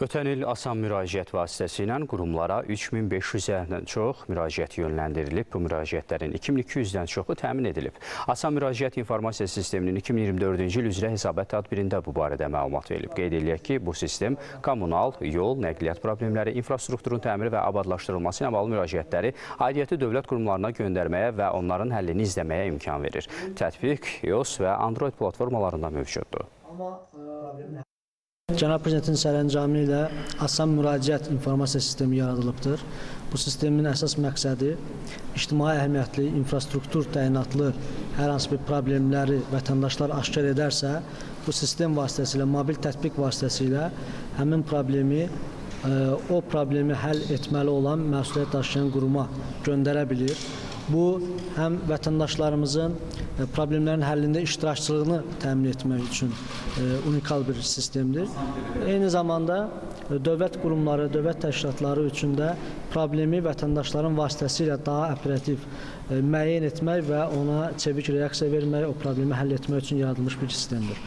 Ötən il asan müraciət vasitəsilə qurumlara 3500-dən çox müraciət yönləndirilib. Bu müraciətlərin 2200-dən çoxu təmin edilib. Asan müraciət informasiya sisteminin 2024-cü il üzrə hesabat tədbirində bu barədə məlumat verilib. Qeyd edilək ki, bu sistem kommunal, yol, nəqliyyat problemləri, infrastrukturun təmiri və abadlaşdırılması ilə bağlı müraciətləri aidiyyəti dövlət qurumlarına göndərməyə və onların həllini izləməyə imkan verir. Tətbiq iOS və Android platformalarında mövcuddur. Cənab Prezidentin sərəncamı ilə asan müraciət informasiya sistemi yaradılıbdır. Bu sistemin əsas məqsədi ictimai əhəmiyyətli, infrastruktur təyinatlı hər hansı bir problemləri vətəndaşlar aşkar edərsə, bu sistem vasitəsilə, mobil tətbiq vasitəsilə həmin problemi, o problemi həll etməli olan məsuliyyət daşıyan quruma göndərə bilir. Bu, həm vətəndaşlarımızın problemlərin həllində iştirakçılığını təmin etmək üçün unikal bir sistemdir. Eyni zamanda dövlət qurumları, dövlət təşkilatları üçün də problemi vətəndaşların vasitəsilə daha operativ müəyyən etmək və ona çevik reaksiya vermək, o problemi həll etmək üçün yaradılmış bir sistemdir.